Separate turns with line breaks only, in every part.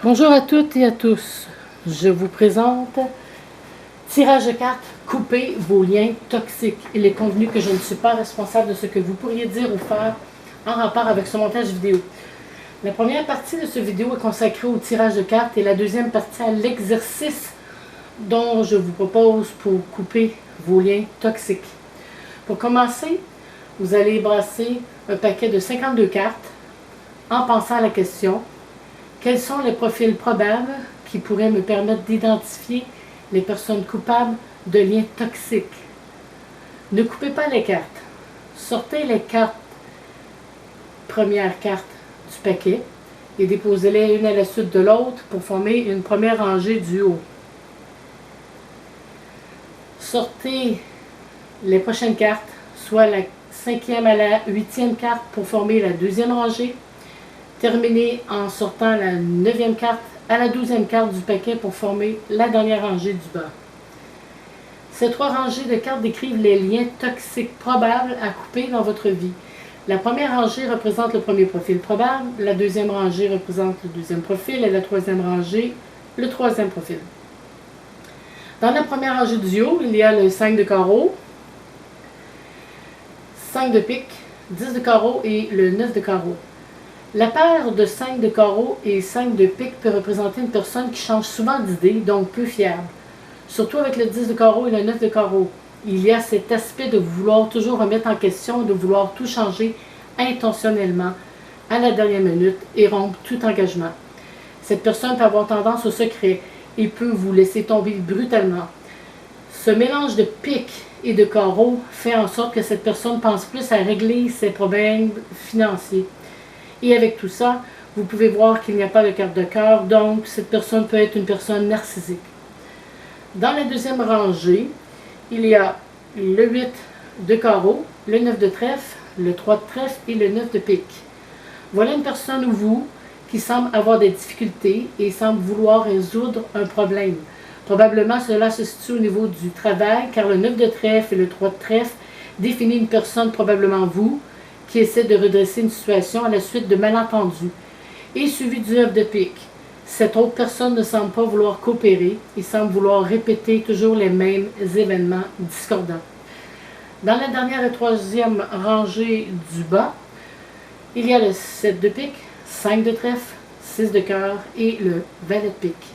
Bonjour à toutes et à tous. Je vous présente tirage de cartes, coupez vos liens toxiques. Il est convenu que je ne suis pas responsable de ce que vous pourriez dire ou faire en rapport avec ce montage vidéo. La première partie de ce vidéo est consacrée au tirage de cartes et la deuxième partie à l'exercice dont je vous propose pour couper vos liens toxiques. Pour commencer, vous allez brasser un paquet de 52 cartes en pensant à la question: quels sont les profils probables qui pourraient me permettre d'identifier les personnes coupables de liens toxiques? Ne coupez pas les cartes. Sortez les premières cartes du paquet et déposez-les une à la suite de l'autre pour former une première rangée du haut. Sortez les prochaines cartes, soit la 5e à la 8e carte pour former la deuxième rangée. Terminez en sortant la 9e carte à la 12e carte du paquet pour former la dernière rangée du bas. Ces trois rangées de cartes décrivent les liens toxiques probables à couper dans votre vie. La première rangée représente le premier profil probable, la deuxième rangée représente le deuxième profil et la troisième rangée le troisième profil. Dans la première rangée du haut, il y a le 5 de carreau, 5 de pique, 10 de carreau et le 9 de carreau. La paire de 5 de carreau et 5 de pique peut représenter une personne qui change souvent d'idée, donc peu fiable. Surtout avec le 10 de carreau et le 9 de carreau. Il y a cet aspect de vouloir toujours remettre en question, de vouloir tout changer intentionnellement à la dernière minute et rompre tout engagement. Cette personne peut avoir tendance au secret et peut vous laisser tomber brutalement. Ce mélange de pique et de carreau fait en sorte que cette personne pense plus à régler ses problèmes financiers. Et avec tout ça, vous pouvez voir qu'il n'y a pas de carte de cœur, donc cette personne peut être une personne narcissique. Dans la deuxième rangée, il y a le 8 de carreau, le 9 de trèfle, le 3 de trèfle et le 9 de pique. Voilà une personne ou vous qui semble avoir des difficultés et semble vouloir résoudre un problème. Probablement cela se situe au niveau du travail, car le 9 de trèfle et le 3 de trèfle définit une personne, probablement vous, qui essaie de redresser une situation à la suite de malentendus, et suivi du 9 de pique. Cette autre personne ne semble pas vouloir coopérer et semble vouloir répéter toujours les mêmes événements discordants. Dans la dernière et troisième rangée du bas, il y a le 7 de pique, 5 de trèfle, 6 de cœur et le valet de pique.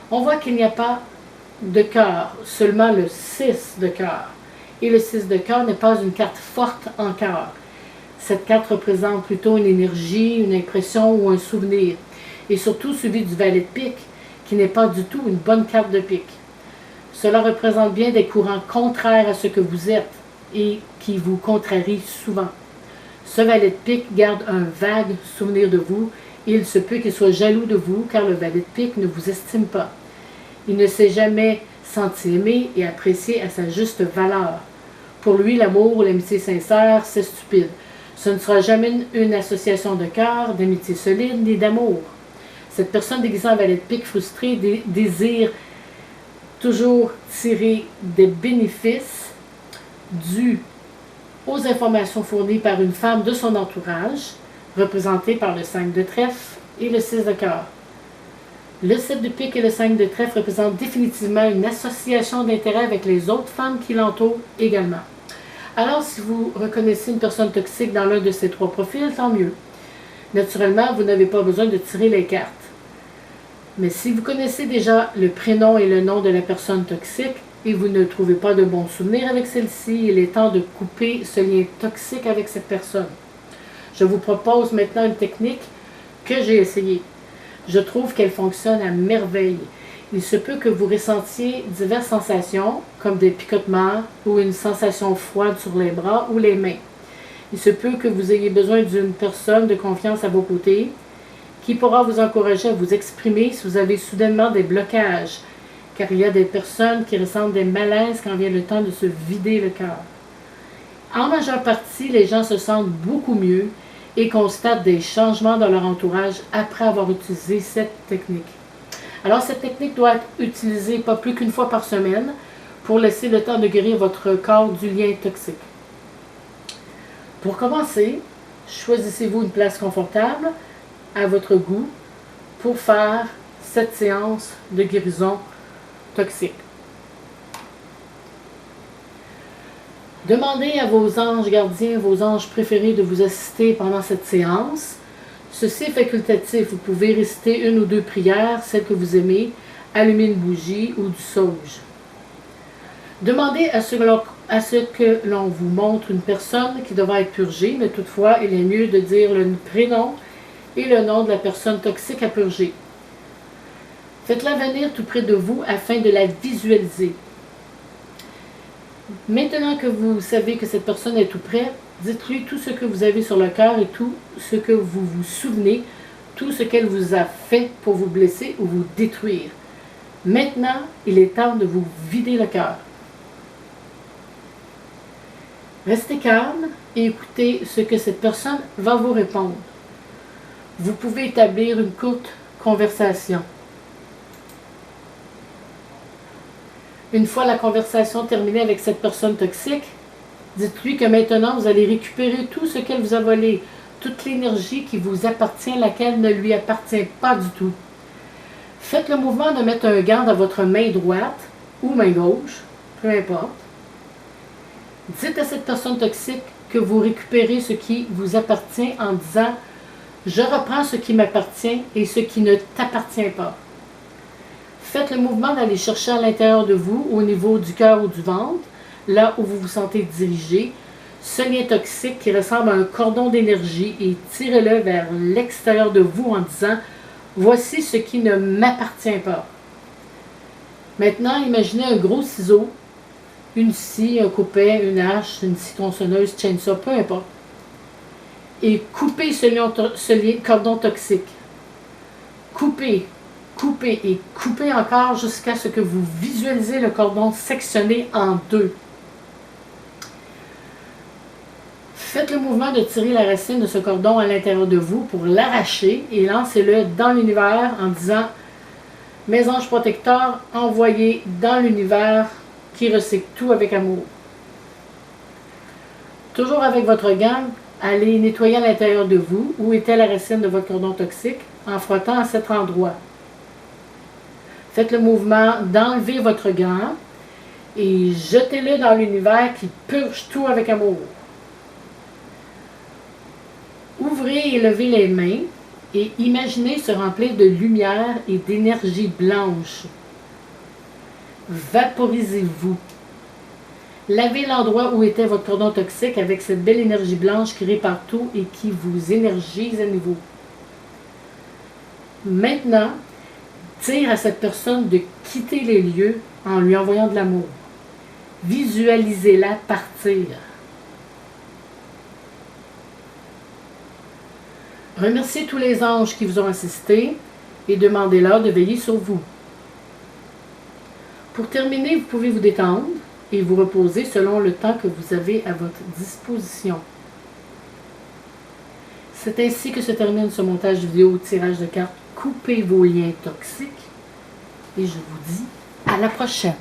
On voit qu'il n'y a pas de cœur, seulement le 6 de cœur. Et le 6 de cœur n'est pas une carte forte en cœur. Cette carte représente plutôt une énergie, une impression ou un souvenir. Et surtout suivi du valet de pique, qui n'est pas du tout une bonne carte de pique. Cela représente bien des courants contraires à ce que vous êtes et qui vous contrarient souvent. Ce valet de pique garde un vague souvenir de vous et il se peut qu'il soit jaloux de vous car le valet de pique ne vous estime pas. Il ne s'est jamais senti aimé et apprécié à sa juste valeur. Pour lui, l'amour ou l'amitié sincère, c'est stupide. Ce ne sera jamais une association de cœur, d'amitié solide, ni d'amour. Cette personne déguisée en valet de pique frustrée désire toujours tirer des bénéfices dus aux informations fournies par une femme de son entourage, représentée par le 5 de trèfle et le 6 de cœur. Le 7 de pique et le 5 de trèfle représentent définitivement une association d'intérêt avec les autres femmes qui l'entourent également. Alors, si vous reconnaissez une personne toxique dans l'un de ces trois profils, tant mieux. Naturellement, vous n'avez pas besoin de tirer les cartes. Mais si vous connaissez déjà le prénom et le nom de la personne toxique et vous ne trouvez pas de bons souvenirs avec celle-ci, il est temps de couper ce lien toxique avec cette personne. Je vous propose maintenant une technique que j'ai essayée. Je trouve qu'elle fonctionne à merveille. Il se peut que vous ressentiez diverses sensations, comme des picotements ou une sensation froide sur les bras ou les mains. Il se peut que vous ayez besoin d'une personne de confiance à vos côtés, qui pourra vous encourager à vous exprimer si vous avez soudainement des blocages, car il y a des personnes qui ressentent des malaises quand vient le temps de se vider le cœur. En majeure partie, les gens se sentent beaucoup mieux et constatent des changements dans leur entourage après avoir utilisé cette technique. Alors, cette technique doit être utilisée pas plus qu'une fois par semaine pour laisser le temps de guérir votre corps du lien toxique. Pour commencer, choisissez-vous une place confortable à votre goût pour faire cette séance de guérison toxique. Demandez à vos anges gardiens, vos anges préférés de vous assister pendant cette séance. Ceci est facultatif. Vous pouvez réciter une ou deux prières, celles que vous aimez, allumer une bougie ou du sauge. Demandez à ce que l'on vous montre une personne qui devra être purgée, mais toutefois, il est mieux de dire le prénom et le nom de la personne toxique à purger. Faites-la venir tout près de vous afin de la visualiser. Maintenant que vous savez que cette personne est tout près, dites-lui tout ce que vous avez sur le cœur et tout ce que vous vous souvenez, tout ce qu'elle vous a fait pour vous blesser ou vous détruire. Maintenant, il est temps de vous vider le cœur. Restez calme et écoutez ce que cette personne va vous répondre. Vous pouvez établir une courte conversation. Une fois la conversation terminée avec cette personne toxique, dites-lui que maintenant vous allez récupérer tout ce qu'elle vous a volé, toute l'énergie qui vous appartient, laquelle ne lui appartient pas du tout. Faites le mouvement de mettre un gant dans votre main droite ou main gauche, peu importe. Dites à cette personne toxique que vous récupérez ce qui vous appartient en disant « Je reprends ce qui m'appartient et ce qui ne t'appartient pas ». Faites le mouvement d'aller chercher à l'intérieur de vous, au niveau du cœur ou du ventre, là où vous vous sentez dirigé, ce lien toxique qui ressemble à un cordon d'énergie et tirez-le vers l'extérieur de vous en disant « Voici ce qui ne m'appartient pas ». Maintenant, imaginez un gros ciseau, une scie, un coupet, une hache, une scie tronçonneuse, chainsaw, peu importe, et coupez ce cordon toxique. Coupez. Coupez et coupez encore jusqu'à ce que vous visualisez le cordon sectionné en deux. Faites le mouvement de tirer la racine de ce cordon à l'intérieur de vous pour l'arracher et lancez-le dans l'univers en disant « Mes anges protecteurs, envoyez dans l'univers qui recycle tout avec amour. » Toujours avec votre gant, allez nettoyer à l'intérieur de vous où était la racine de votre cordon toxique en frottant à cet endroit. Faites le mouvement d'enlever votre gant et jetez-le dans l'univers qui purge tout avec amour. Ouvrez et levez les mains et imaginez se remplir de lumière et d'énergie blanche. Vaporisez-vous. Lavez l'endroit où était votre cordon toxique avec cette belle énergie blanche qui répare tout et qui vous énergise à nouveau. Maintenant, dire à cette personne de quitter les lieux en lui envoyant de l'amour. Visualisez-la partir. Remerciez tous les anges qui vous ont assisté et demandez-leur de veiller sur vous. Pour terminer, vous pouvez vous détendre et vous reposer selon le temps que vous avez à votre disposition. C'est ainsi que se termine ce montage vidéo tirage de cartes. Coupez vos liens toxiques et je vous dis à la prochaine.